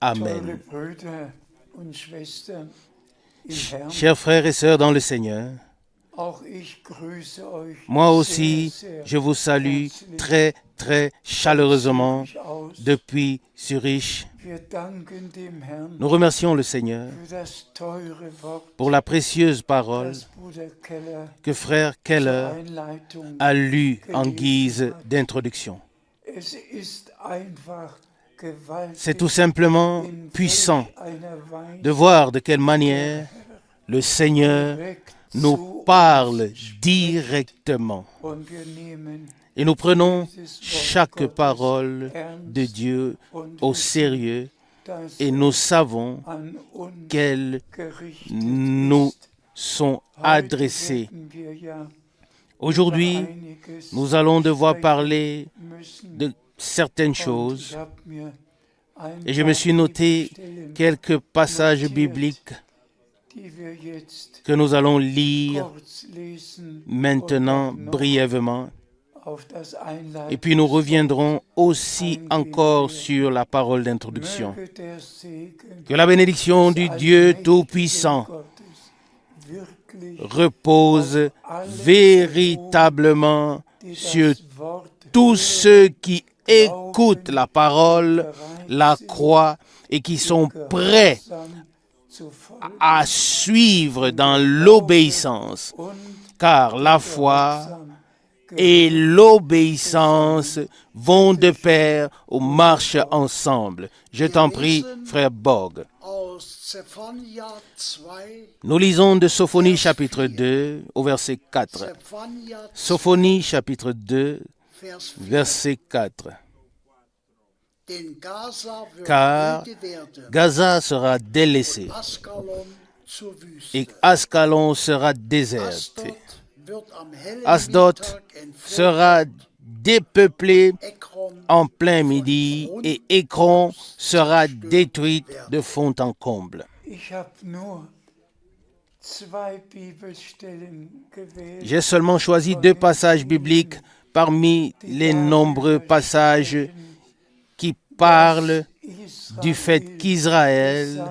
Amen. Chers frères et sœurs dans le Seigneur, moi aussi, je vous salue très, très chaleureusement depuis Zurich. Nous remercions le Seigneur pour la précieuse parole que frère Keller a lue en guise d'introduction. C'est tout simplement puissant de voir de quelle manière le Seigneur nous parle directement. Et nous prenons chaque parole de Dieu au sérieux et nous savons qu'elles nous sont adressées. Aujourd'hui, nous allons devoir parler de certaines choses et je me suis noté quelques passages bibliques que nous allons lire maintenant brièvement. Et puis nous reviendrons aussi encore sur la parole d'introduction. Que la bénédiction du Dieu Tout-Puissant repose véritablement sur tous ceux qui écoutent la parole, la croient et qui sont prêts à suivre dans l'obéissance, car la foi et l'obéissance vont de pair ou marchent ensemble. Je t'en prie, frère Borg. Nous lisons de Sophonie chapitre 2 au verset 4. Sophonie chapitre 2, verset 4. Car Gaza sera délaissée et Ascalon sera déserte. Asdod sera dépeuplé en plein midi et Écron sera détruite de fond en comble. J'ai seulement choisi 2 passages bibliques parmi les nombreux passages qui parlent du fait qu'Israël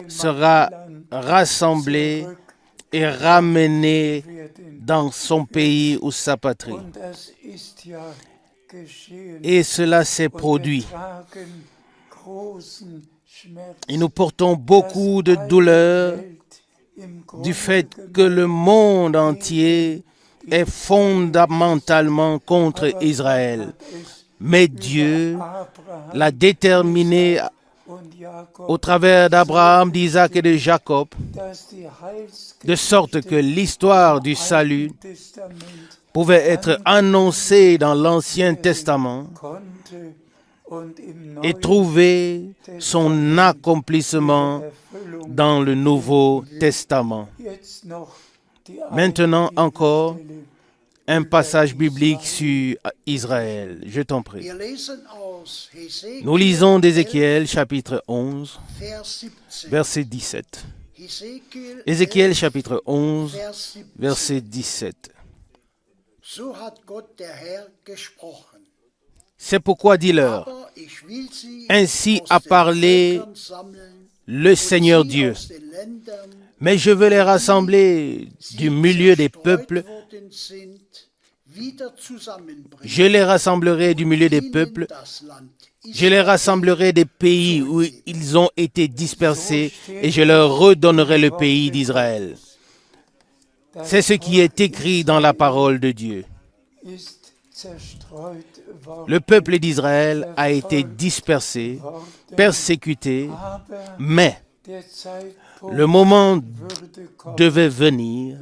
sera rassemblé et ramené dans son pays ou sa patrie. Et cela s'est produit. Et nous portons beaucoup de douleur du fait que le monde entier est fondamentalement contre Israël. Mais Dieu l'a déterminé au travers d'Abraham, d'Isaac et de Jacob, de sorte que l'histoire du salut pouvait être annoncée dans l'Ancien Testament et trouver son accomplissement dans le Nouveau Testament. Maintenant encore, un passage biblique sur Israël. Je t'en prie. Nous lisons d'Ézéchiel chapitre 11, verset 17. Ézéchiel chapitre 11, verset 17. C'est pourquoi dis-leur, ainsi a parlé le Seigneur Dieu. Mais je veux les rassembler du milieu des peuples. Je les rassemblerai du milieu des peuples. Je les rassemblerai des pays où ils ont été dispersés et je leur redonnerai le pays d'Israël. C'est ce qui est écrit dans la parole de Dieu. Le peuple d'Israël a été dispersé, persécuté, mais le moment devait venir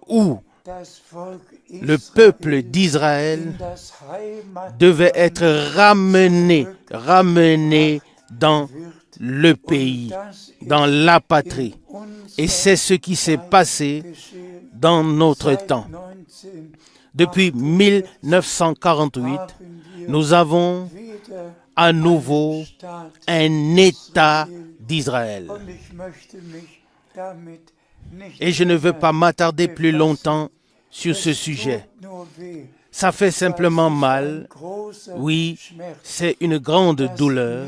où le peuple d'Israël devait être ramené dans le pays, dans la patrie. Et c'est ce qui s'est passé dans notre temps. Depuis 1948, nous avons à nouveau un État d'Israël. Et je ne veux pas m'attarder plus longtemps sur ce sujet. Ça fait simplement mal. Oui, c'est une grande douleur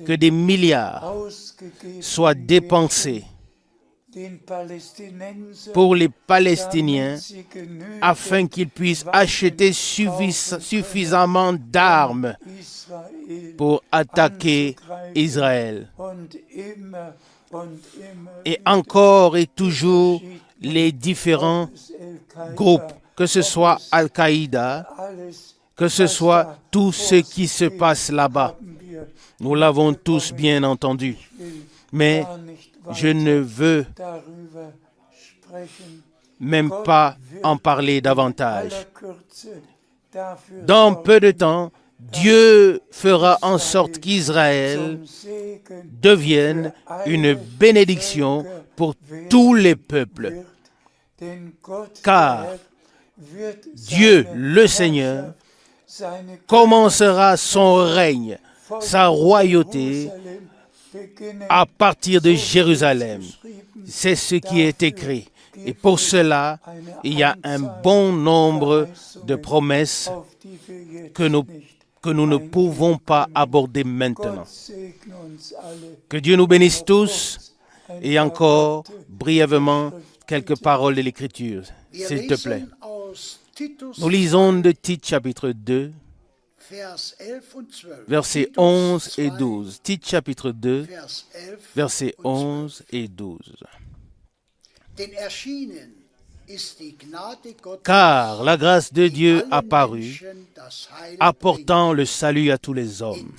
que des milliards soient dépensés pour les Palestiniens afin qu'ils puissent acheter suffisamment d'armes pour attaquer Israël. Et encore et toujours, les différents groupes, que ce soit Al-Qaïda, que ce soit tout ce qui se passe là-bas. Nous l'avons tous bien entendu. Mais je ne veux même pas en parler davantage. Dans peu de temps, Dieu fera en sorte qu'Israël devienne une bénédiction pour tous les peuples. Car Dieu, le Seigneur, commencera son règne, sa royauté à partir de Jérusalem. C'est ce qui est écrit. Et pour cela, il y a un bon nombre de promesses que nous ne pouvons pas aborder maintenant. Que Dieu nous bénisse tous et encore brièvement quelques paroles de l'Écriture, s'il te plaît. Nous lisons de Tite chapitre 2, versets 11 et 12. Tite chapitre 2, versets 11 et 12. Car la grâce de Dieu apparut, apportant le salut à tous les hommes,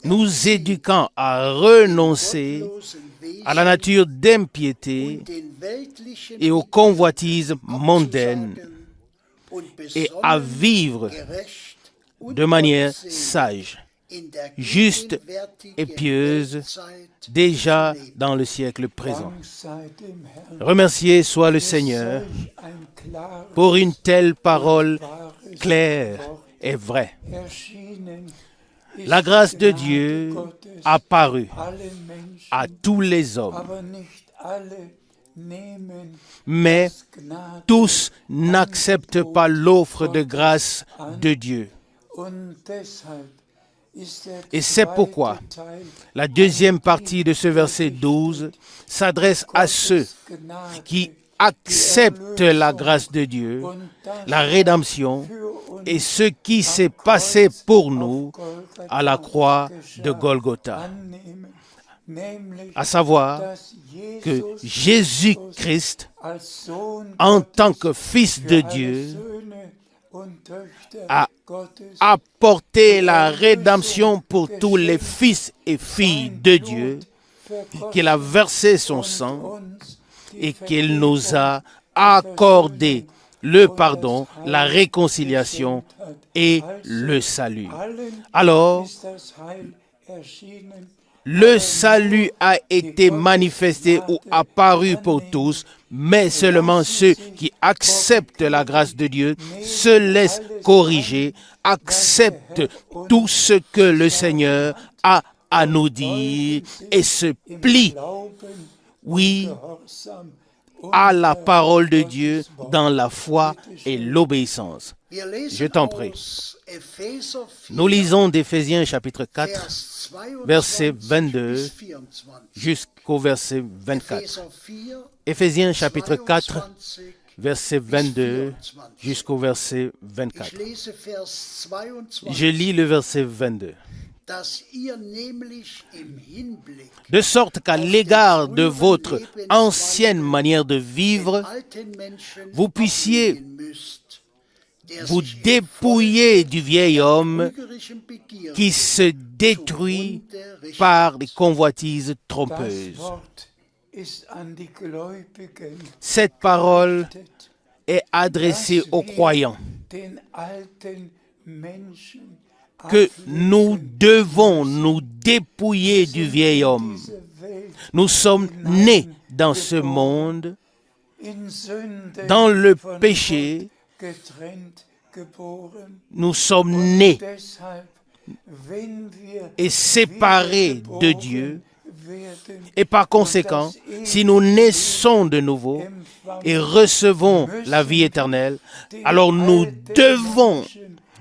nous éduquant à renoncer à la nature d'impiété et aux convoitises mondaines et à vivre de manière sage, juste et pieuse, déjà dans le siècle présent. Remercié soit le Seigneur pour une telle parole claire et vraie. La grâce de Dieu apparut à tous les hommes, mais tous n'acceptent pas l'offre de grâce de Dieu. Et c'est pourquoi la deuxième partie de ce verset 12 s'adresse à ceux qui acceptent la grâce de Dieu, la rédemption et ce qui s'est passé pour nous à la croix de Golgotha. À savoir que Jésus-Christ, en tant que Fils de Dieu, a apporté la rédemption pour tous les fils et filles de Dieu, qu'il a versé son sang et qu'il nous a accordé le pardon, la réconciliation et le salut. Alors, le salut a été manifesté ou apparu pour tous, mais seulement ceux qui acceptent la grâce de Dieu, se laissent corriger, acceptent tout ce que le Seigneur a à nous dire et se plient, oui, à la parole de Dieu dans la foi et l'obéissance. Je t'en prie. Nous lisons d'Éphésiens chapitre 4, verset 22 jusqu'au verset 24. Éphésiens chapitre 4, verset 22 jusqu'au verset 24. Je lis le verset 22. De sorte qu'à l'égard de votre ancienne manière de vivre, vous puissiez vous dépouiller du vieil homme qui se détruit par des convoitises trompeuses. Cette parole est adressée aux croyants que nous devons nous dépouiller du vieil homme. Nous sommes nés dans ce monde, dans le péché. Nous sommes nés et séparés de Dieu. Et par conséquent, si nous naissons de nouveau et recevons la vie éternelle, alors nous devons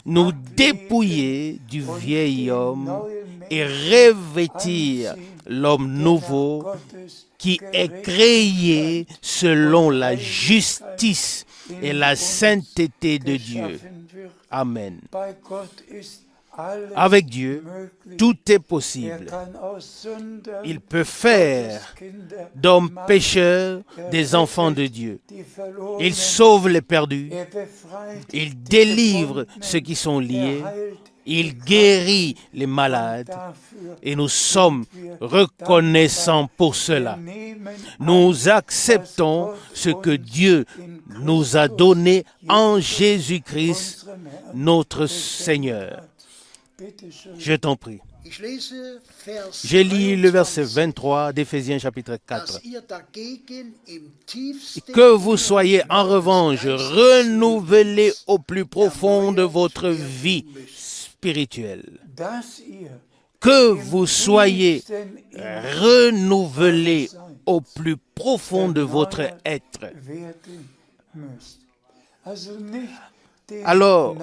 nous dépouiller du vieil homme et revêtir l'homme nouveau qui est créé selon la justice et la sainteté de Dieu. Amen. Avec Dieu, tout est possible. Il peut faire d'hommes pécheurs des enfants de Dieu. Il sauve les perdus. Il délivre ceux qui sont liés. Il guérit les malades. Et nous sommes reconnaissants pour cela. Nous acceptons ce que Dieu nous a donné en Jésus-Christ, notre Seigneur. Je t'en prie. Je lis le verset 23 d'Éphésiens chapitre 4. Que vous soyez en revanche renouvelés au plus profond de votre vie spirituelle. Que vous soyez renouvelés au plus profond de votre être. Alors,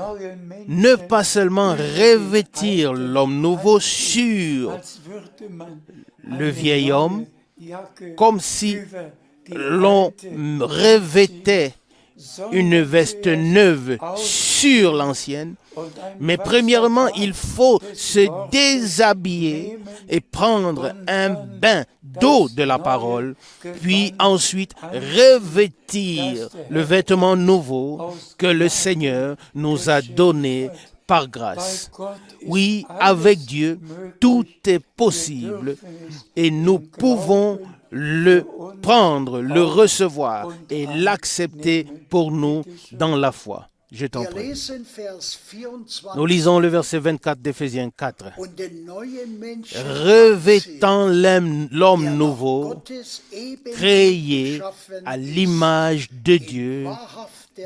ne pas seulement revêtir l'homme nouveau sur le vieil homme, comme si l'on revêtait une veste neuve sur l'ancienne, mais premièrement, il faut se déshabiller et prendre un bain d'eau de la parole, puis ensuite revêtir le vêtement nouveau que le Seigneur nous a donné par grâce. Oui, avec Dieu, tout est possible et nous pouvons le prendre, le recevoir et l'accepter pour nous dans la foi. Je t'en prie. Nous lisons le verset 24 d'Éphésiens 4. Revêtant l'homme nouveau, créé à l'image de Dieu,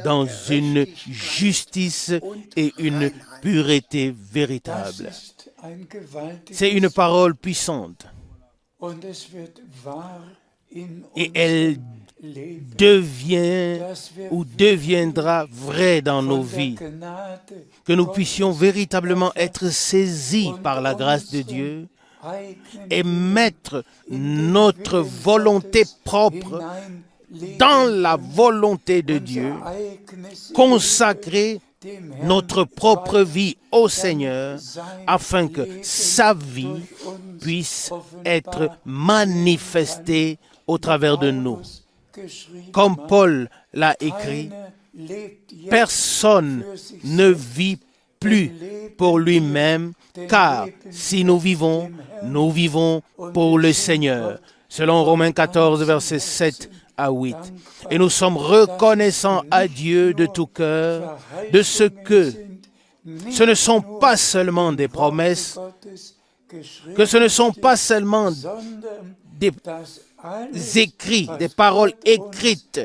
dans une justice et une pureté véritable. C'est une parole puissante. Et elle devient ou deviendra vrai dans nos vies, que nous puissions véritablement être saisis par la grâce de Dieu et mettre notre volonté propre dans la volonté de Dieu, consacrer notre propre vie au Seigneur afin que sa vie puisse être manifestée au travers de nous. Comme Paul l'a écrit, personne ne vit plus pour lui-même, car si nous vivons pour le Seigneur. Selon Romains 14, versets 7 à 8. Et nous sommes reconnaissants à Dieu de tout cœur de ce que ce ne sont pas seulement des promesses, que ce ne sont pas seulement des écrits, des paroles écrites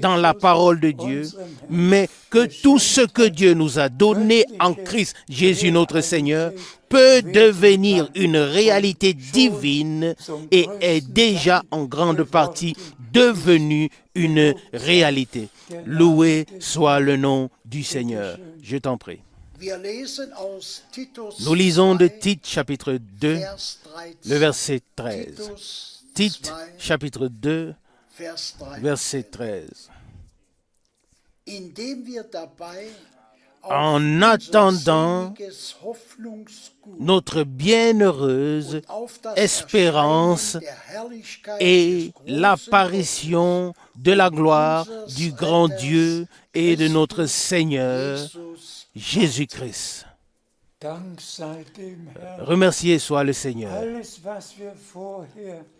dans la parole de Dieu, mais que tout ce que Dieu nous a donné en Christ Jésus notre Seigneur peut devenir une réalité divine et est déjà en grande partie devenu une réalité. Loué soit le nom du Seigneur. Je t'en prie. Nous lisons de Tite chapitre 2, le verset 13. Tite chapitre 2, verset 13. En attendant notre bienheureuse espérance et l'apparition de la gloire du grand Dieu et de notre Seigneur Jésus-Christ. Remercié soit le Seigneur.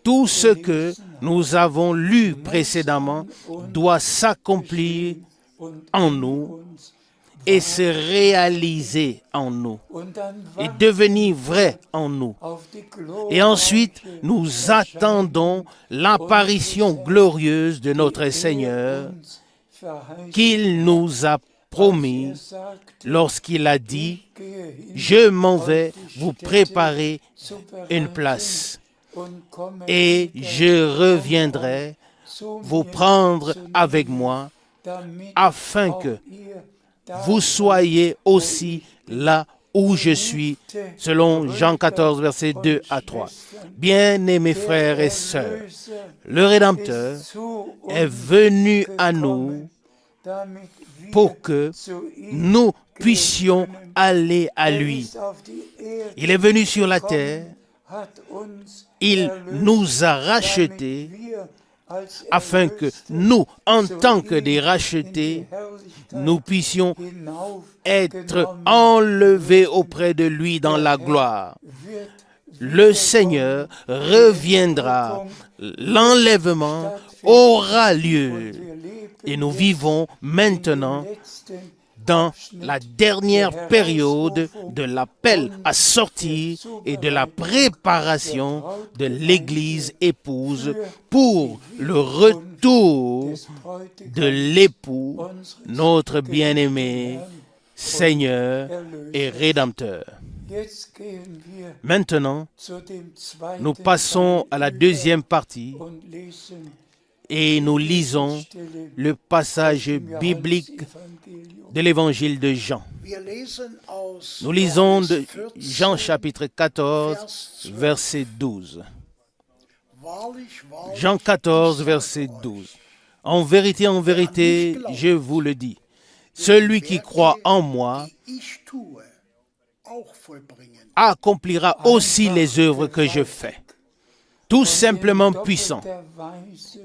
Tout ce que nous avons lu précédemment doit s'accomplir en nous et se réaliser en nous et devenir vrai en nous. Et ensuite, nous attendons l'apparition glorieuse de notre Seigneur qu'il nous a promis lorsqu'il a dit « Je m'en vais vous préparer une place. Et je reviendrai vous prendre avec moi, afin que vous soyez aussi là où je suis, selon Jean 14, versets 2 à 3. Bien-aimés frères et sœurs, le Rédempteur est venu à nous pour que nous puissions aller à lui. Il est venu sur la terre, il nous a rachetés, afin que nous, en tant que des rachetés, nous puissions être enlevés auprès de lui dans la gloire. Le Seigneur reviendra, l'enlèvement aura lieu, et nous vivons maintenant dans la dernière période de l'appel à sortir et de la préparation de l'Église épouse pour le retour de l'époux, notre bien-aimé Seigneur et Rédempteur. Maintenant, nous passons à la deuxième partie et nous lisons le passage biblique de l'évangile de Jean. Nous lisons de Jean chapitre 14, verset 12. Jean 14, verset 12. En vérité, je vous le dis, celui qui croit en moi accomplira aussi les œuvres que je fais. Tout simplement puissant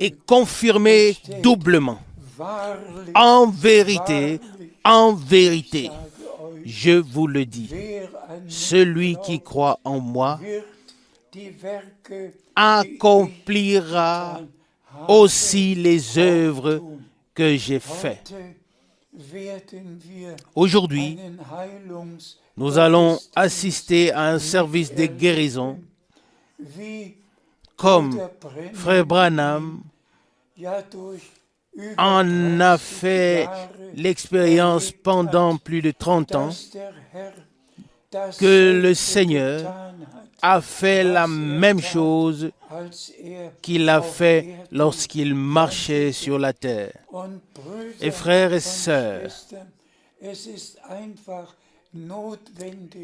et confirmé doublement. En vérité, je vous le dis, celui qui croit en moi accomplira aussi les œuvres que j'ai faites. Aujourd'hui, nous allons assister à un service de guérison comme Frère Branham en a fait l'expérience pendant plus de 30 ans, que le Seigneur a fait la même chose qu'il a fait lorsqu'il marchait sur la terre. Et frères et sœurs,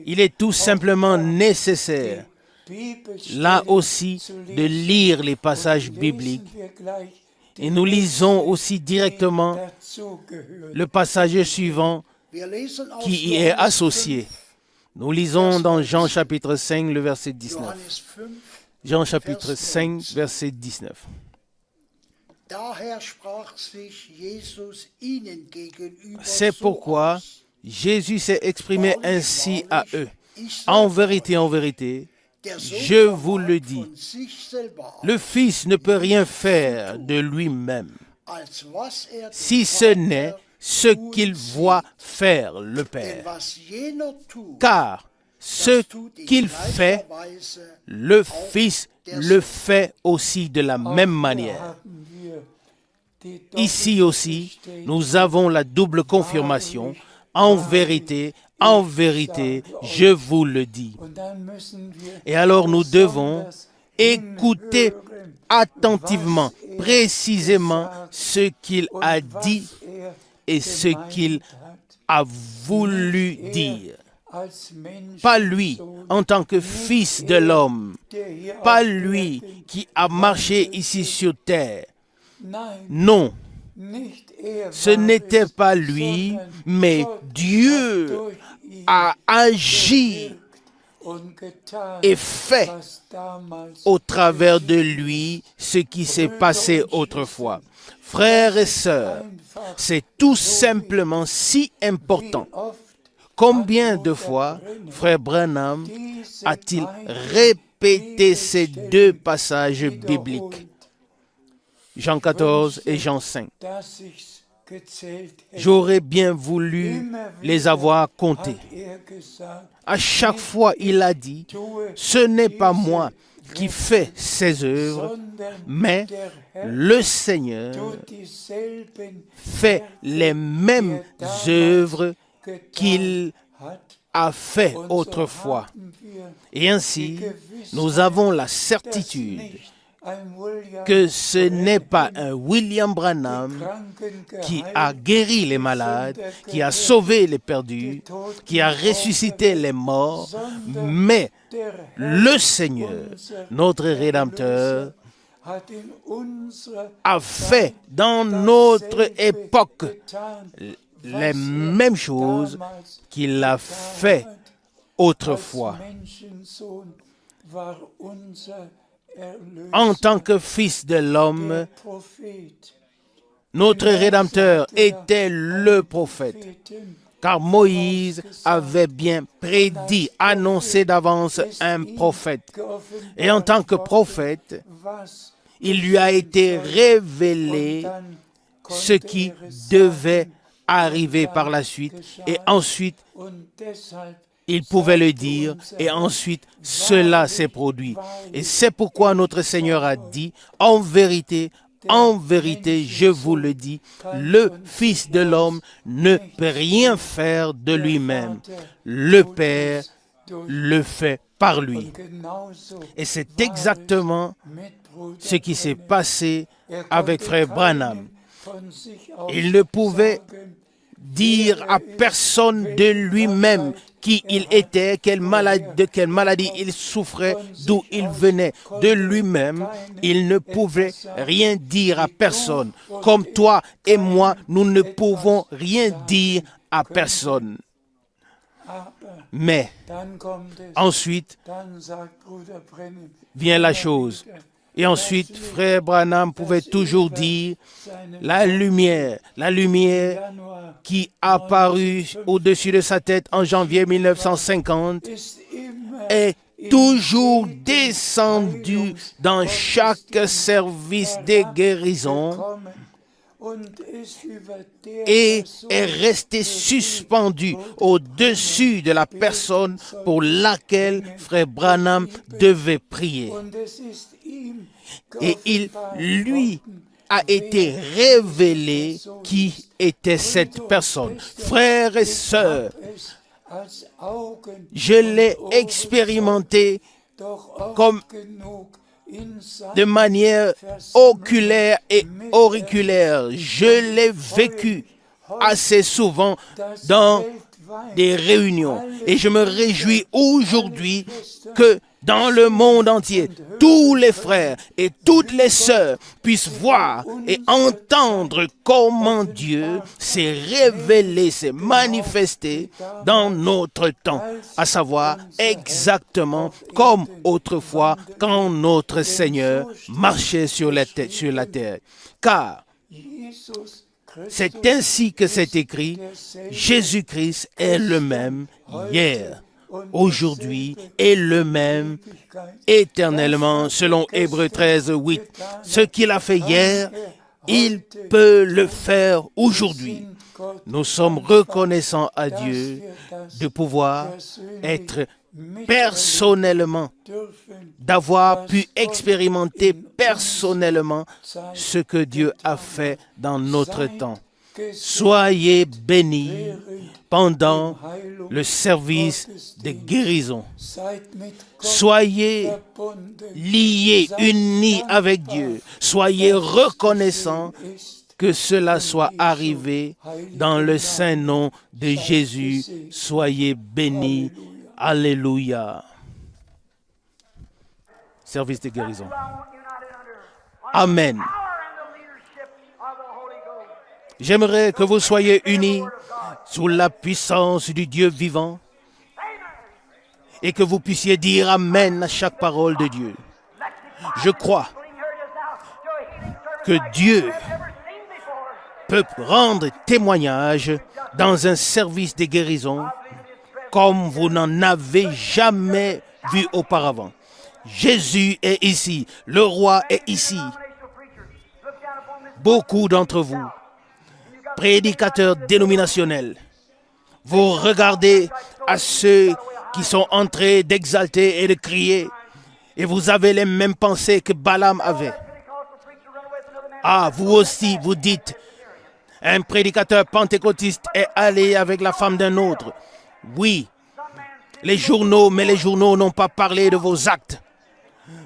il est tout simplement nécessaire, là aussi, de lire les passages bibliques. Et nous lisons aussi directement le passage suivant qui y est associé. Nous lisons dans Jean chapitre 5, le verset 19. Jean chapitre 5, verset 19. C'est pourquoi Jésus s'est exprimé ainsi à eux. En vérité, je vous le dis, le Fils ne peut rien faire de lui-même, si ce n'est ce qu'il voit faire le Père. Car ce qu'il fait, le Fils le fait aussi de la même manière. Ici aussi, nous avons la double confirmation. En vérité, je vous le dis. Et alors nous devons écouter attentivement, précisément ce qu'il a dit et ce qu'il a voulu dire. Pas lui en tant que fils de l'homme, pas lui qui a marché ici sur terre. Non. Ce n'était pas lui, mais Dieu a agi et fait au travers de lui ce qui s'est passé autrefois. Frères et sœurs, c'est tout simplement si important. Combien de fois Frère Branham a-t-il répété ces deux passages bibliques? Jean 14 et Jean 5. J'aurais bien voulu les avoir comptés. À chaque fois, il a dit, ce n'est pas moi qui fais ces œuvres, mais le Seigneur fait les mêmes œuvres qu'il a fait autrefois. Et ainsi, nous avons la certitude que ce n'est pas un William Branham qui a guéri les malades, qui a sauvé les perdus, qui a ressuscité les morts, mais le Seigneur, notre Rédempteur, a fait dans notre époque les mêmes choses qu'il a fait autrefois. En tant que fils de l'homme, notre Rédempteur était le prophète, car Moïse avait bien prédit, annoncé d'avance un prophète. Et en tant que prophète, il lui a été révélé ce qui devait arriver par la suite, et ensuite, il pouvait le dire, et ensuite, cela s'est produit. Et c'est pourquoi notre Seigneur a dit, en vérité, je vous le dis, le Fils de l'homme ne peut rien faire de lui-même. Le Père le fait par lui. Et c'est exactement ce qui s'est passé avec frère Branham. Il ne pouvait dire à personne de lui-même qui il était, de quelle maladie il souffrait, d'où il venait. De lui-même, il ne pouvait rien dire à personne. Comme toi et moi, nous ne pouvons rien dire à personne. Mais ensuite vient la chose. Et ensuite, frère Branham pouvait toujours dire la lumière qui apparut au-dessus de sa tête en janvier 1950 est toujours descendue dans chaque service de guérison et est resté suspendu au-dessus de la personne pour laquelle frère Branham devait prier. Et il lui a été révélé qui était cette personne. Frères et sœurs, je l'ai expérimenté comme de manière oculaire et auriculaire. Je l'ai vécu assez souvent dans des réunions. Et je me réjouis aujourd'hui que dans le monde entier, tous les frères et toutes les sœurs puissent voir et entendre comment Dieu s'est révélé, s'est manifesté dans notre temps, à savoir exactement comme autrefois quand notre Seigneur marchait sur la terre. Car c'est ainsi que c'est écrit, Jésus-Christ est le même hier, aujourd'hui et le même éternellement, selon Hébreux 13, 8. Ce qu'il a fait hier, il peut le faire aujourd'hui. Nous sommes reconnaissants à Dieu de pouvoir être personnellement, d'avoir pu expérimenter personnellement ce que Dieu a fait dans notre temps. Soyez bénis pendant le service de guérison. Soyez liés, unis avec Dieu. Soyez reconnaissants que cela soit arrivé dans le saint nom de Jésus. Soyez bénis. Alléluia. Service de guérison. Amen. J'aimerais que vous soyez unis sous la puissance du Dieu vivant et que vous puissiez dire Amen à chaque parole de Dieu. Je crois que Dieu peut rendre témoignage dans un service de guérison comme vous n'en avez jamais vu auparavant. Jésus est ici, le roi est ici. Beaucoup d'entre vous, prédicateurs dénominationnels, vous regardez à ceux qui sont en train d'exalter et de crier, et vous avez les mêmes pensées que Balaam avait. Ah, vous aussi, vous dites, un prédicateur pentecôtiste est allé avec la femme d'un autre. Oui, les journaux, mais les journaux n'ont pas parlé de vos actes.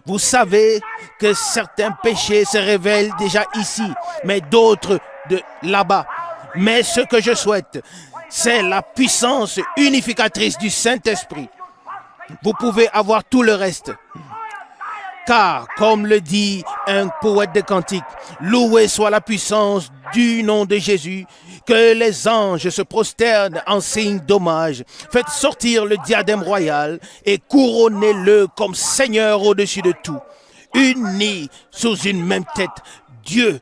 Vous savez que certains péchés se révèlent déjà ici, mais d'autres de là-bas. Mais ce que je souhaite, c'est la puissance unificatrice du Saint-Esprit. Vous pouvez avoir tout le reste. Car, comme le dit un poète de cantique, loué soit la puissance du nom de Jésus, que les anges se prosternent en signe d'hommage. Faites sortir le diadème royal et couronnez-le comme Seigneur au-dessus de tout. Unis sous une même tête, Dieu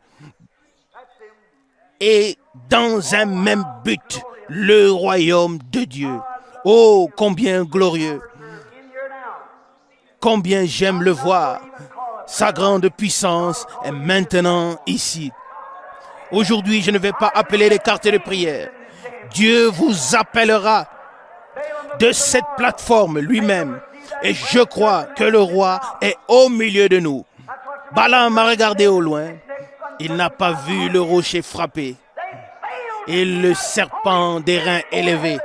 est dans un même but, le royaume de Dieu. Oh, combien glorieux! Combien j'aime le voir. Sa grande puissance est maintenant ici. Aujourd'hui, je ne vais pas appeler les cartes de prière. Dieu vous appellera de cette plateforme lui-même. Et je crois que le roi est au milieu de nous. Balaam a regardé au loin. Il n'a pas vu le rocher frappé et le serpent des reins élevés.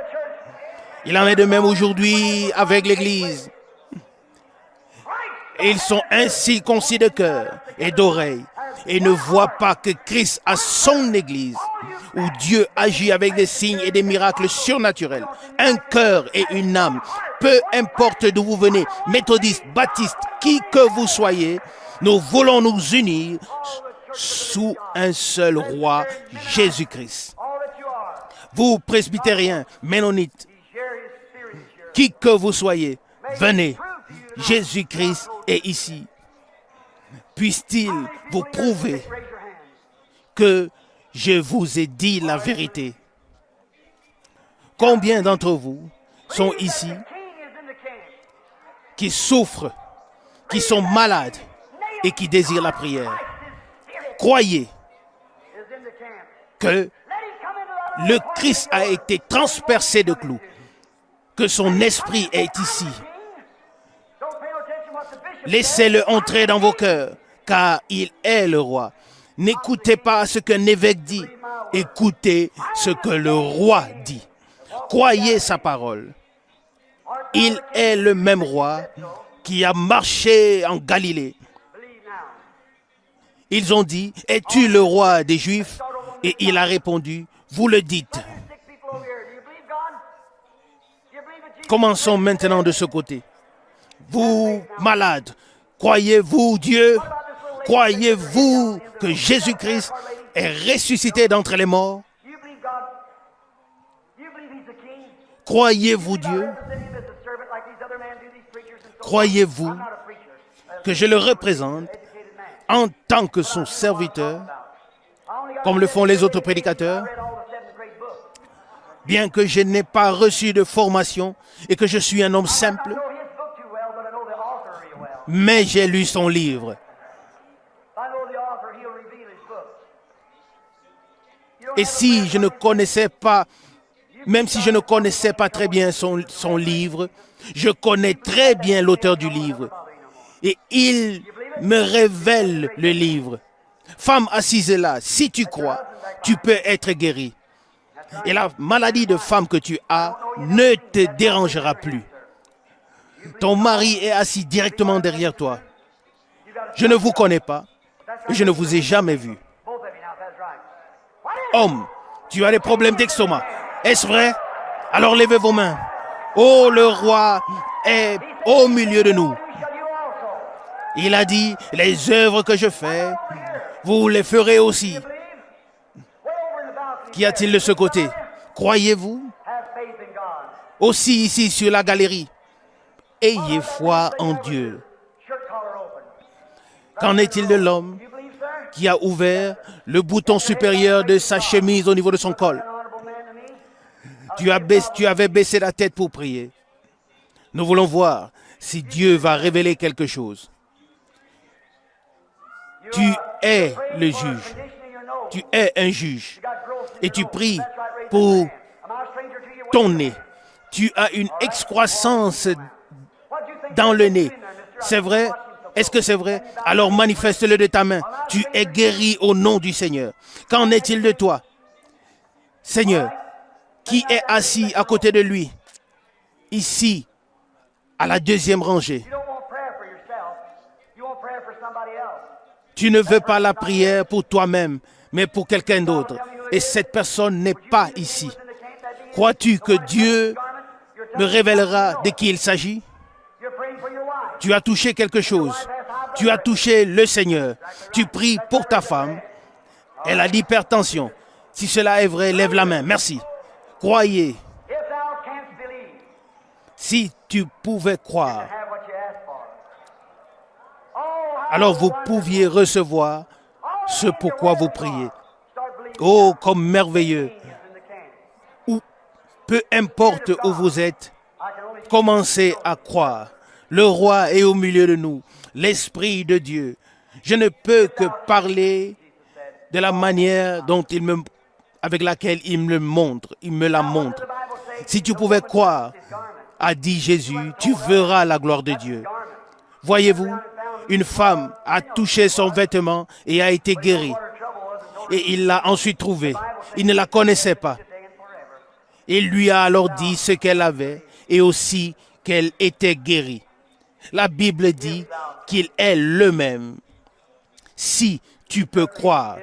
Il en est de même aujourd'hui avec l'Église. Ils sont ainsi concis de cœur et d'oreille et ne voient pas que Christ a son Église où Dieu agit avec des signes et des miracles surnaturels, un cœur et une âme. Peu importe d'où vous venez, méthodiste, baptiste, qui que vous soyez, nous voulons nous unir sous un seul roi, Jésus-Christ. Vous, presbytériens, ménonites, qui que vous soyez, venez. Jésus-Christ est ici. Puisse-t-il vous prouver que je vous ai dit la vérité? Combien d'entre vous sont ici qui souffrent, qui sont malades et qui désirent la prière? Croyez que le Christ a été transpercé de clous, que son esprit est ici. Laissez-le entrer dans vos cœurs, car il est le roi. N'écoutez pas ce qu'un évêque dit, écoutez ce que le roi dit. Croyez sa parole. Il est le même roi qui a marché en Galilée. Ils ont dit, es-tu le roi des Juifs? Et il a répondu, vous le dites. Commençons maintenant de ce côté. Vous, malades, croyez-vous Dieu? Croyez-vous que Jésus-Christ est ressuscité d'entre les morts? Croyez-vous Dieu? Croyez-vous que je le représente en tant que son serviteur, comme le font les autres prédicateurs? Bien que je n'ai pas reçu de formation et que je suis un homme simple, mais j'ai lu son livre. Et si je ne connaissais pas, même si je ne connaissais pas très bien son livre, je connais très bien l'auteur du livre. Et il me révèle le livre. Femme assise là, si tu crois, tu peux être guérie. Et la maladie de femme que tu as ne te dérangera plus. Ton mari est assis directement derrière toi. Je ne vous connais pas. Je ne vous ai jamais vu. Homme, tu as des problèmes d'estomac. Est-ce vrai? Alors levez vos mains. Oh, le roi est au milieu de nous. Il a dit, les œuvres que je fais, vous les ferez aussi. Qu'y a-t-il de ce côté? Croyez-vous? Aussi ici sur la galerie. Ayez foi en Dieu. Qu'en est-il de l'homme qui a ouvert le bouton supérieur de sa chemise au niveau de son col? Tu avais baissé la tête pour prier. Nous voulons voir si Dieu va révéler quelque chose. Tu es le juge. Tu es un juge. Et tu pries pour ton nez. Tu as une excroissance dans le nez. C'est vrai? Est-ce que c'est vrai? Alors manifeste-le de ta main. Tu es guéri au nom du Seigneur. Qu'en est-il de toi? Seigneur, qui est assis à côté de lui? Ici, à la deuxième rangée. Tu ne veux pas la prière pour toi-même, mais pour quelqu'un d'autre. Et cette personne n'est pas ici. Crois-tu que Dieu me révélera de qui il s'agit? Tu as touché quelque chose. Tu as touché le Seigneur. Tu pries pour ta femme. Elle a l'hypertension. Si cela est vrai, lève la main. Merci. Croyez. Si tu pouvais croire, alors vous pouviez recevoir ce pourquoi vous priez. Oh, comme merveilleux. Ou peu importe où vous êtes, commencez à croire. Le roi est au milieu de nous, l'Esprit de Dieu. Je ne peux que parler de la manière dont avec laquelle il me la montre. Si tu pouvais croire, a dit Jésus, tu verras la gloire de Dieu. Voyez-vous, une femme a touché son vêtement et a été guérie. Et il l'a ensuite trouvée. Il ne la connaissait pas. Il lui a alors dit ce qu'elle avait et aussi qu'elle était guérie. La Bible dit qu'il est le même. Si tu peux croire,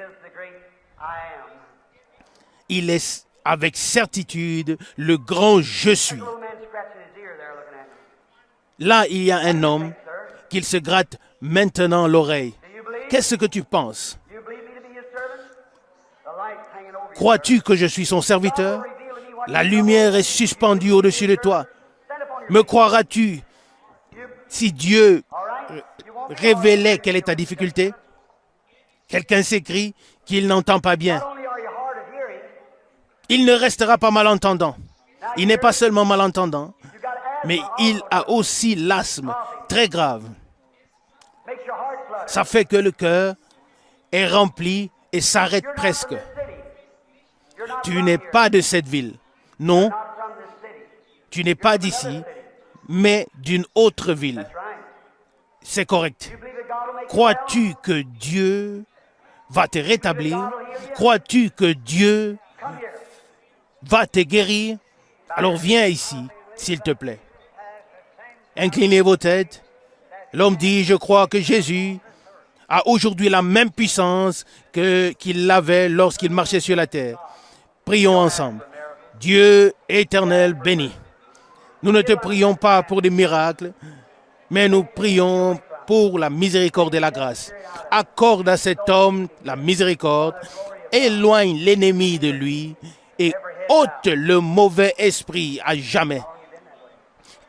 il est avec certitude le grand je suis. Là, il y a un homme qui se gratte maintenant l'oreille. Qu'est-ce que tu penses? Crois-tu que je suis son serviteur? La lumière est suspendue au-dessus de toi. Me croiras-tu si Dieu révélait quelle est ta difficulté? Quelqu'un s'écrie qu'il n'entend pas bien. Il ne restera pas malentendant. Il n'est pas seulement malentendant, mais il a aussi l'asthme très grave. Ça fait que le cœur est rempli et s'arrête presque. Tu n'es pas de cette ville. Non, tu n'es pas d'ici, mais d'une autre ville. C'est correct. Crois-tu que Dieu va te rétablir? Crois-tu que Dieu va te guérir? Alors viens ici, s'il te plaît. Inclinez vos têtes. L'homme dit, je crois que Jésus a aujourd'hui la même puissance qu'il avait lorsqu'il marchait sur la terre. Prions ensemble. Dieu éternel béni. Nous ne te prions pas pour des miracles, mais nous prions pour la miséricorde et la grâce. Accorde à cet homme la miséricorde, éloigne l'ennemi de lui et ôte le mauvais esprit à jamais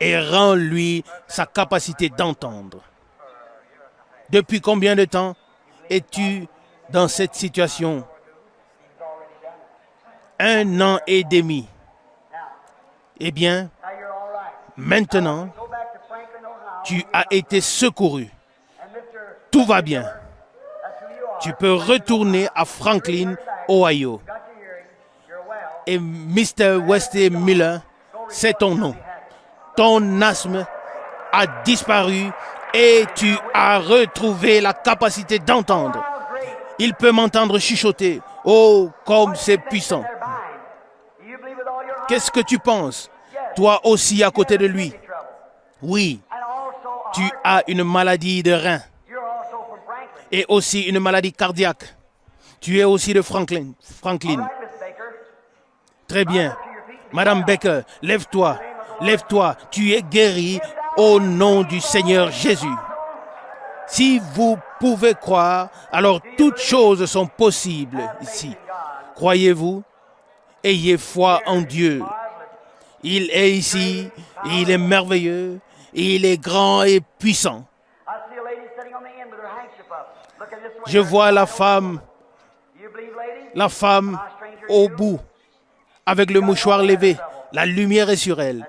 et rends-lui sa capacité d'entendre. Depuis combien de temps es-tu dans cette situation? 1 an et demi. Eh bien, maintenant, tu as été secouru. Tout va bien. Tu peux retourner à Franklin, Ohio. Et Mr. Wesley Miller, c'est ton nom. Ton asthme a disparu et tu as retrouvé la capacité d'entendre. Il peut m'entendre chuchoter. Oh, comme c'est puissant. Qu'est-ce que tu penses? Toi aussi à côté de lui. Oui, tu as une maladie de rein et aussi une maladie cardiaque. Tu es aussi de Franklin. Très bien. Madame Baker, lève-toi. Lève-toi. Tu es guérie au nom du Seigneur Jésus. Si vous pouvez croire, alors toutes choses sont possibles ici. Croyez-vous? Ayez foi en Dieu. Il est ici, il est merveilleux, il est grand et puissant. Je vois la femme au bout, avec le mouchoir levé. La lumière est sur elle.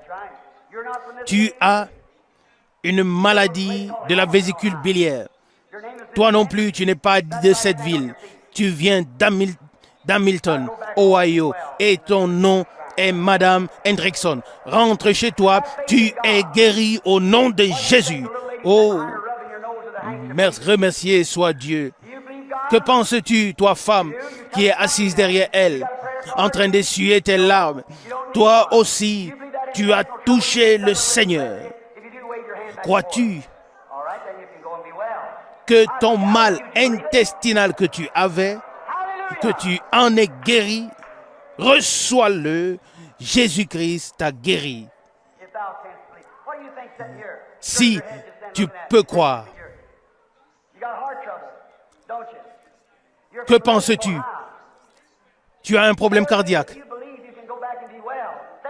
Tu as une maladie de la vésicule biliaire. Toi non plus, tu n'es pas de cette ville. Tu viens d'Hamilton, Ohio, et ton nom est Madame Hendrickson. Rentre chez toi, tu es guéri au nom de Jésus. Oh, remercié soit Dieu. Que penses-tu, toi femme, qui est assise derrière elle, en train d'essuyer tes larmes? Toi aussi, tu as touché le Seigneur. Crois-tu que ton mal intestinal que tu avais, que tu en es guéri? Reçois-le. Jésus-Christ t'a guéri. Si tu peux croire. Que penses-tu? Tu as un problème cardiaque.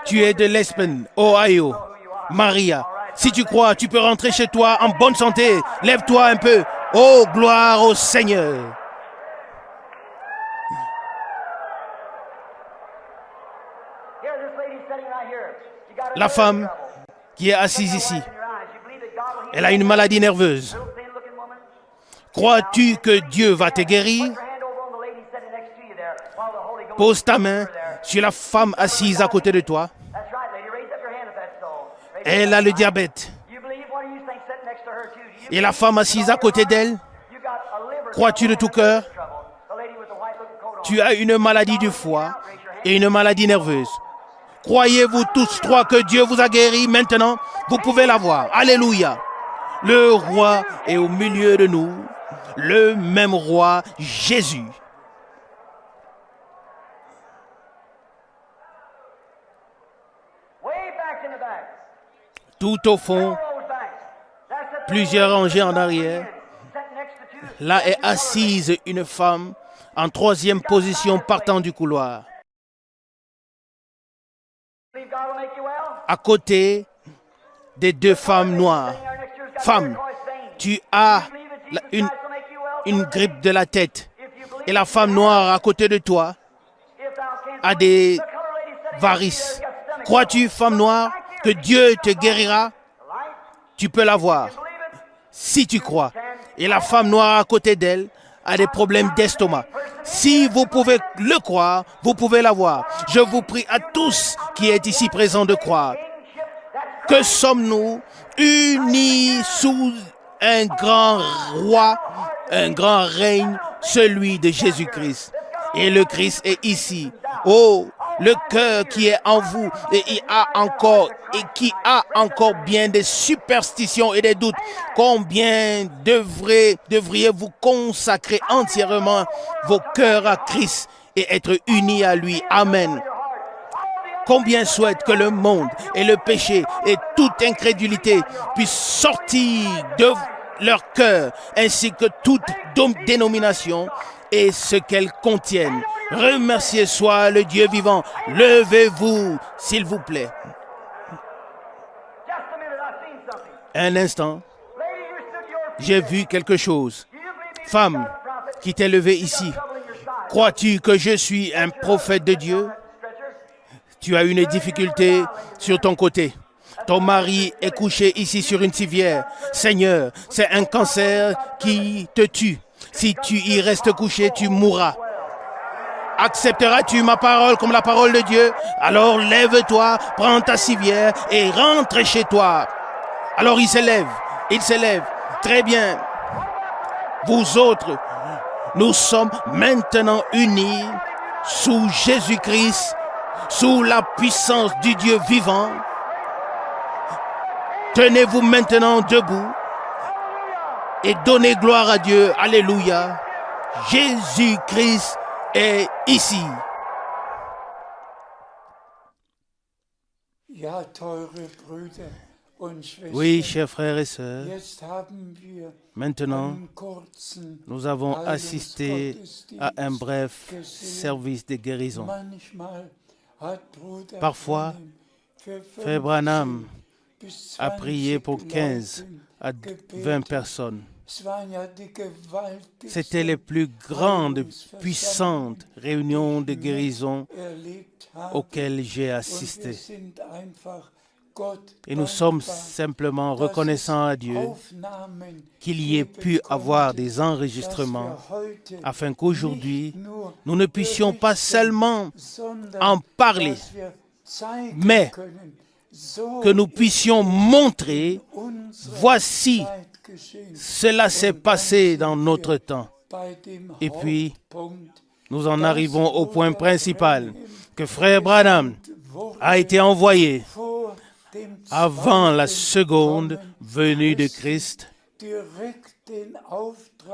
Tu es de l'Aspen, Ohio. Maria, si tu crois, tu peux rentrer chez toi en bonne santé. Lève-toi un peu. Oh, gloire au Seigneur. La femme qui est assise ici, elle a une maladie nerveuse. Crois-tu que Dieu va te guérir? Pose ta main sur la femme assise à côté de toi. Elle a le diabète. Et la femme assise à côté d'elle, crois-tu de tout cœur? Tu as une maladie du foie et une maladie nerveuse. Croyez-vous tous trois que Dieu vous a guéri maintenant? Vous pouvez la voir. Alléluia. Le roi est au milieu de nous. Le même roi, Jésus. Tout au fond, plusieurs rangées en arrière, là est assise une femme en troisième position partant du couloir. À côté des deux femmes noires. Femme, tu as une grippe de la tête. Et la femme noire à côté de toi a des varices. Crois-tu, femme noire, que Dieu te guérira? Tu peux la voir. Si tu crois. Et la femme noire à côté d'elle a des problèmes d'estomac. Si vous pouvez le croire, vous pouvez la voir. Je vous prie à tous qui êtes ici présents de croire. Que sommes-nous unis sous un grand roi, un grand règne, celui de Jésus-Christ. Et le Christ est ici. Oh, le cœur qui est en vous et qui a encore bien des superstitions et des doutes. Combien devriez-vous consacrer entièrement vos cœurs à Christ et être unis à lui? Amen. Combien souhaitent que le monde et le péché et toute incrédulité puissent sortir de leur cœur, ainsi que toute dénomination et ce qu'elles contiennent. Remercié soit le Dieu vivant. Levez-vous, s'il vous plaît. Un instant, j'ai vu quelque chose. Femme qui t'est levée ici, crois-tu que je suis un prophète de Dieu? Tu as une difficulté sur ton côté. Ton mari est couché ici sur une civière. Seigneur, c'est un cancer qui te tue. Si tu y restes couché, tu mourras. Accepteras-tu ma parole comme la parole de Dieu? Alors lève-toi, prends ta civière et rentre chez toi. Alors il s'élève. Très bien. Vous autres, nous sommes maintenant unis sous Jésus-Christ, sous la puissance du Dieu vivant. Tenez-vous maintenant debout et donnez gloire à Dieu. Alléluia. Jésus-Christ est ici. Oui, chers frères et sœurs, maintenant, nous avons assisté à un bref service de guérison. Parfois, Frère Branham a prié pour 15 à 20 personnes. C'était les plus grandes, puissantes réunions de guérison auxquelles j'ai assisté. Et nous sommes simplement reconnaissants à Dieu qu'il y ait pu avoir des enregistrements afin qu'aujourd'hui, nous ne puissions pas seulement en parler, mais que nous puissions montrer, voici, cela s'est passé dans notre temps. Et puis, nous en arrivons au point principal, que Frère Branham a été envoyé avant la seconde venue de Christ,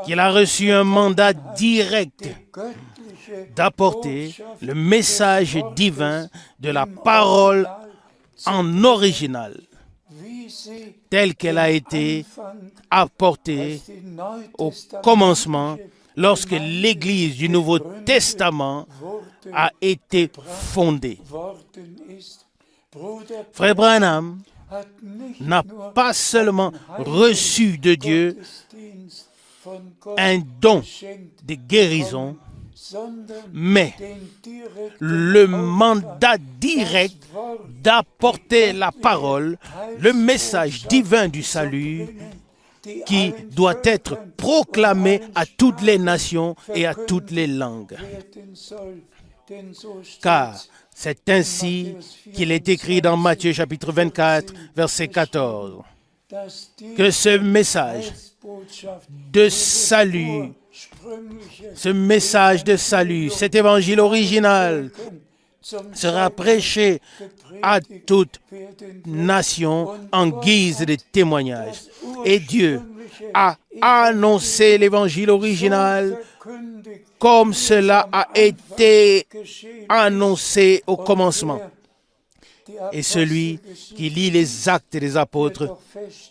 qu'il a reçu un mandat direct d'apporter le message divin de la parole en original, telle qu'elle a été apportée au commencement, lorsque l'Église du Nouveau Testament a été fondée. Frère Branham n'a pas seulement reçu de Dieu un don de guérison, mais le mandat direct d'apporter la parole, le message divin du salut, qui doit être proclamé à toutes les nations et à toutes les langues. Car c'est ainsi qu'il est écrit dans Matthieu chapitre 24, verset 14, que ce message de salut, cet évangile original sera prêché à toute nation en guise de témoignage. Et Dieu a annoncé l'évangile original comme cela a été annoncé au commencement. Et celui qui lit les actes des apôtres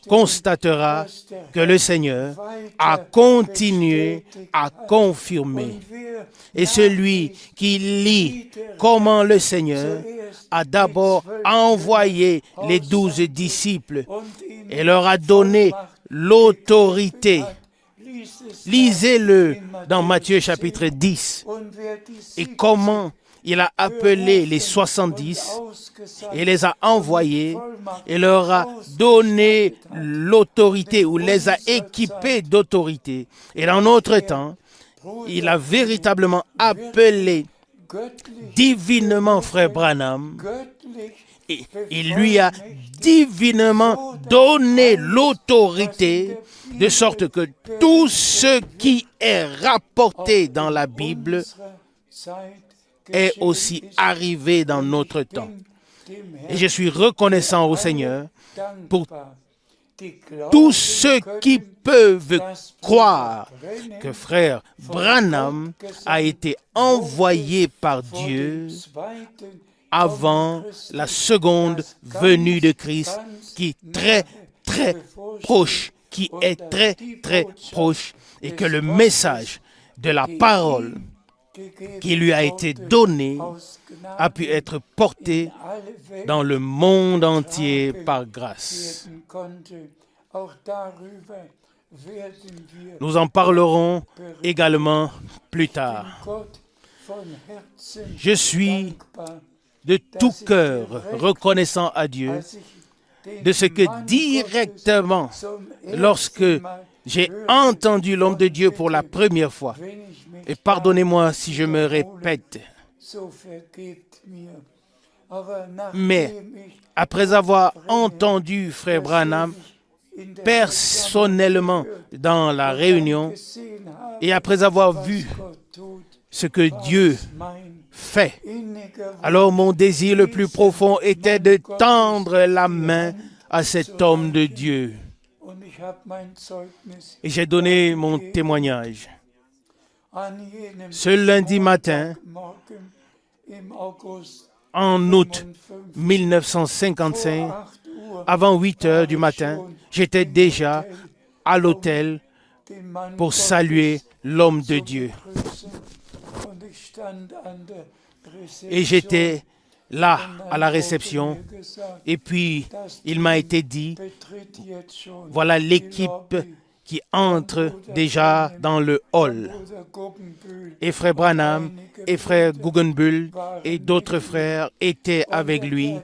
constatera que le Seigneur a continué à confirmer. Et celui qui lit comment le Seigneur a d'abord envoyé les 12 disciples et leur a donné l'autorité. Lisez-le dans Matthieu chapitre 10. Et comment il a appelé les 70 et les a envoyés et leur a donné l'autorité ou les a équipés d'autorité. Et dans notre temps, il a véritablement appelé divinement Frère Branham et il lui a divinement donné l'autorité de sorte que tout ce qui est rapporté dans la Bible est aussi arrivé dans notre temps. Et je suis reconnaissant au Seigneur pour tous ceux qui peuvent croire que Frère Branham a été envoyé par Dieu avant la seconde venue de Christ, qui est très, très proche, et que le message de la parole qui lui a été donné a pu être porté dans le monde entier par grâce. Nous en parlerons également plus tard. Je suis de tout cœur reconnaissant à Dieu de ce que directement, lorsque j'ai entendu l'homme de Dieu pour la première fois, et pardonnez-moi si je me répète, mais après avoir entendu Frère Branham personnellement dans la réunion et après avoir vu ce que Dieu fait, alors mon désir le plus profond était de tendre la main à cet homme de Dieu. Et j'ai donné mon témoignage. Ce lundi matin, en août 1955, avant 8 heures du matin, j'étais déjà à l'hôtel pour saluer l'homme de Dieu. Et j'étais là à la réception et puis il m'a été dit, voilà l'équipe qui entre déjà dans le hall. Et Frère Branham et Frère Guggenbuhl et d'autres frères étaient avec lui.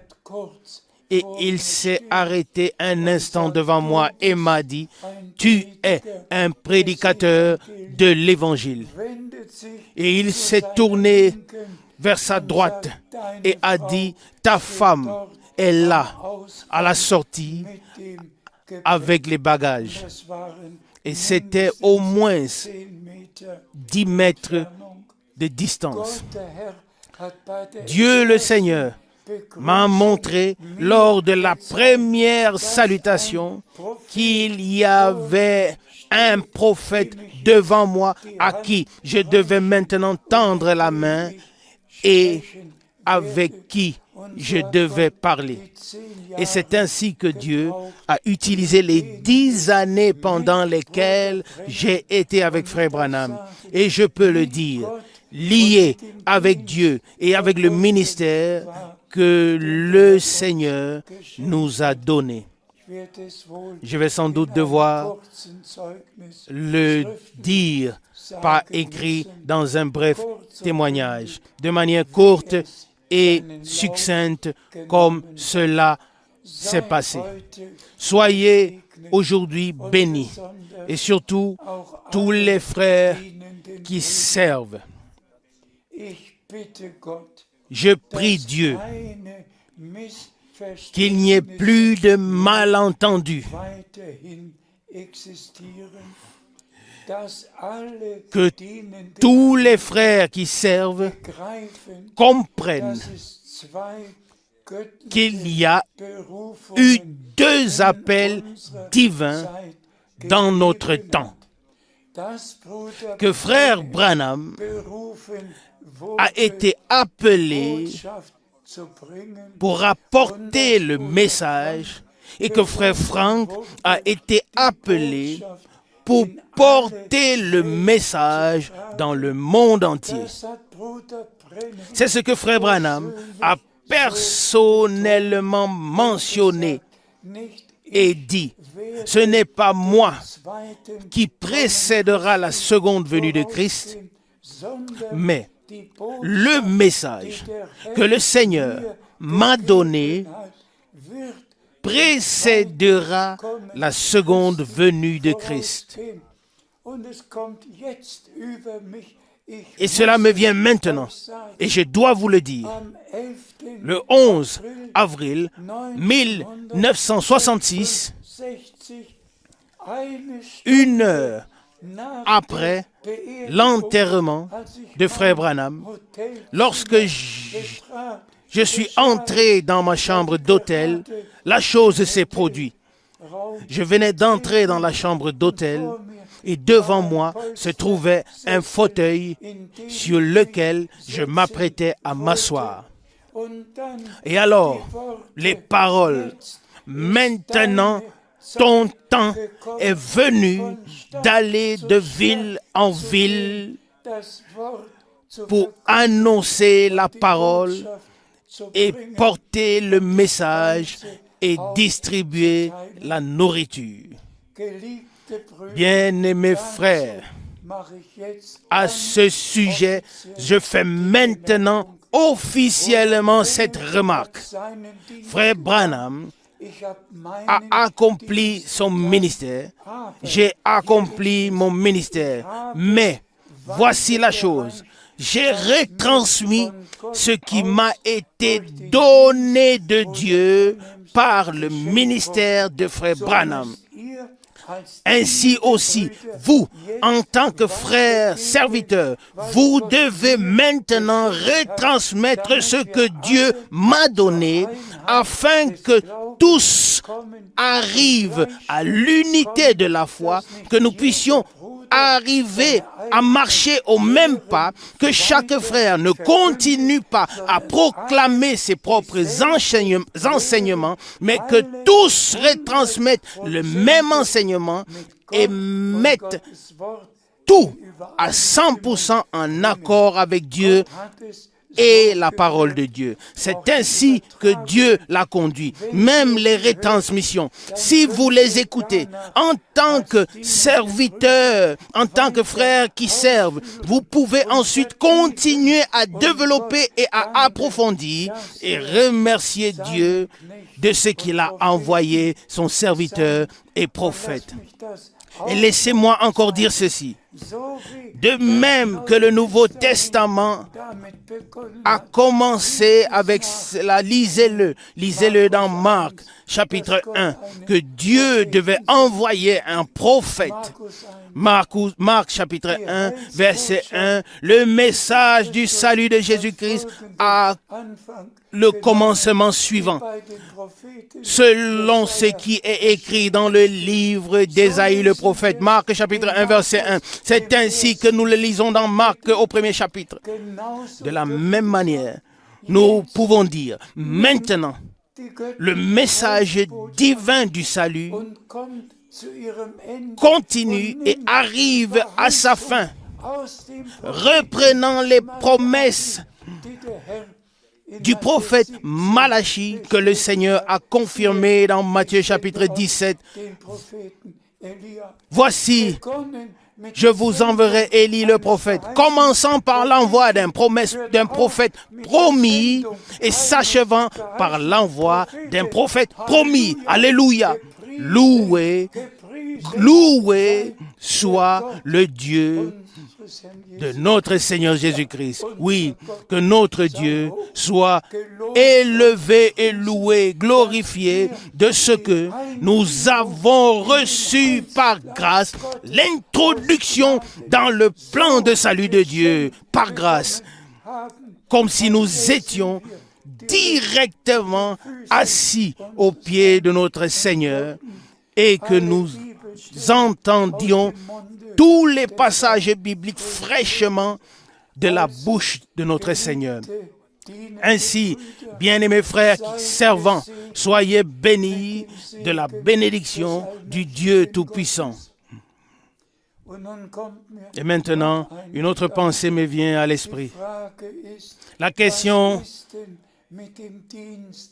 Et il s'est arrêté un instant devant moi et m'a dit, « Tu es un prédicateur de l'Évangile. » Et il s'est tourné vers sa droite et a dit, « Ta femme est là, à la sortie, avec les bagages. » Et c'était au moins 10 mètres de distance. Dieu le Seigneur m'a montré lors de la première salutation qu'il y avait un prophète devant moi à qui je devais maintenant tendre la main et avec qui je devais parler. Et c'est ainsi que Dieu a utilisé les 10 années pendant lesquelles j'ai été avec Frère Branham. Et je peux le dire, lié avec Dieu et avec le ministère que le Seigneur nous a donné. Je vais sans doute devoir le dire par écrit dans un bref témoignage, de manière courte et succincte comme cela s'est passé. Soyez aujourd'hui bénis et surtout tous les frères qui servent. Je prie Dieu qu'il n'y ait plus de malentendus, que tous les frères qui servent comprennent qu'il y a eu 2 appels divins dans notre temps. Que Frère Branham a été appelé pour apporter le message et que Frère Frank a été appelé pour porter le message dans le monde entier. C'est ce que Frère Branham a personnellement mentionné et dit. Ce n'est pas moi qui précédera la seconde venue de Christ, mais le message que le Seigneur m'a donné précédera la seconde venue de Christ. Et cela me vient maintenant, et je dois vous le dire. Le 11 avril 1966, 1 heure après l'enterrement de Frère Branham, lorsque je suis entré dans ma chambre d'hôtel, la chose s'est produite. Je venais d'entrer dans la chambre d'hôtel et devant moi se trouvait un fauteuil sur lequel je m'apprêtais à m'asseoir. Et alors, les paroles, maintenant, ton temps est venu d'aller de ville en ville pour annoncer la parole et porter le message et distribuer la nourriture. Bien-aimés frères, à ce sujet, je fais maintenant officiellement cette remarque. Frère Branham a accompli son ministère, j'ai accompli mon ministère, mais voici la chose, j'ai retransmis ce qui m'a été donné de Dieu par le ministère de Frère Branham. Ainsi aussi, vous, en tant que frères serviteurs, vous devez maintenant retransmettre ce que Dieu m'a donné afin que tous arrivent à l'unité de la foi, que nous puissions arriver à marcher au même pas, que chaque frère ne continue pas à proclamer ses propres enseignements, mais que tous retransmettent le même enseignement et mettent tout à 100% en accord avec Dieu et la parole de Dieu. C'est ainsi que Dieu l'a conduit. Même les retransmissions, si vous les écoutez en tant que serviteurs, en tant que frères qui servent, vous pouvez ensuite continuer à développer et à approfondir et remercier Dieu de ce qu'il a envoyé son serviteur et prophète. Et laissez-moi encore dire ceci. De même que le Nouveau Testament a commencé avec cela, lisez-le dans Marc, chapitre 1, que Dieu devait envoyer un prophète. Marc, chapitre 1, verset 1, le message du salut de Jésus-Christ a le commencement suivant, selon ce qui est écrit dans le livre d'Ésaïe le prophète. Marc chapitre 1 verset 1. C'est ainsi que nous le lisons dans Marc au premier chapitre. De la même manière, nous pouvons dire maintenant, le message divin du salut continue et arrive à sa fin, reprenant les promesses du prophète Malachie que le Seigneur a confirmé dans Matthieu chapitre 17. Voici, je vous enverrai Élie le prophète, commençant par l'envoi d'un prophète promis et s'achevant par l'envoi d'un prophète promis. Alléluia. Loué soit le Dieu de notre Seigneur Jésus-Christ. Oui, que notre Dieu soit élevé et loué, glorifié de ce que nous avons reçu par grâce, l'introduction dans le plan de salut de Dieu, par grâce, comme si nous étions directement assis aux pieds de notre Seigneur et que nous entendions tous les passages bibliques fraîchement de la bouche de notre Seigneur. Ainsi, bien-aimés frères, servants, soyez bénis de la bénédiction du Dieu Tout-Puissant. Et maintenant, une autre pensée me vient à l'esprit. La question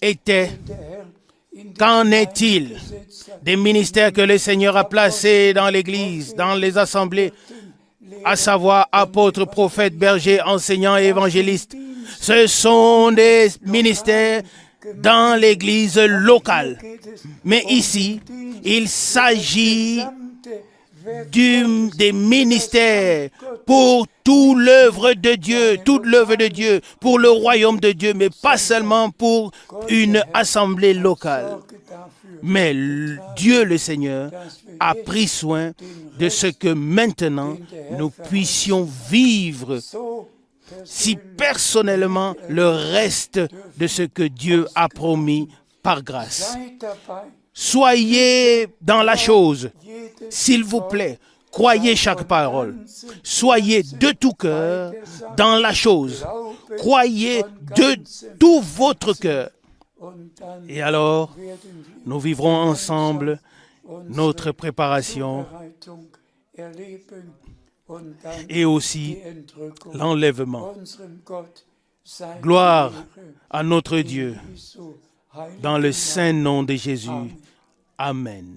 était: qu'en est-il des ministères que le Seigneur a placés dans l'Église, dans les assemblées, à savoir apôtres, prophètes, bergers, enseignants et évangélistes? Ce sont des ministères dans l'Église locale. Mais ici, il s'agit des ministères pour toute l'œuvre de Dieu, pour le royaume de Dieu, mais pas seulement pour une assemblée locale. Mais Dieu le Seigneur a pris soin de ce que maintenant nous puissions vivre si personnellement le reste de ce que Dieu a promis par grâce. Soyez dans la chose, s'il vous plaît, croyez chaque parole. Soyez de tout cœur dans la chose. Croyez de tout votre cœur. Et alors, nous vivrons ensemble notre préparation et aussi l'enlèvement. Gloire à notre Dieu dans le saint nom de Jésus. Amen.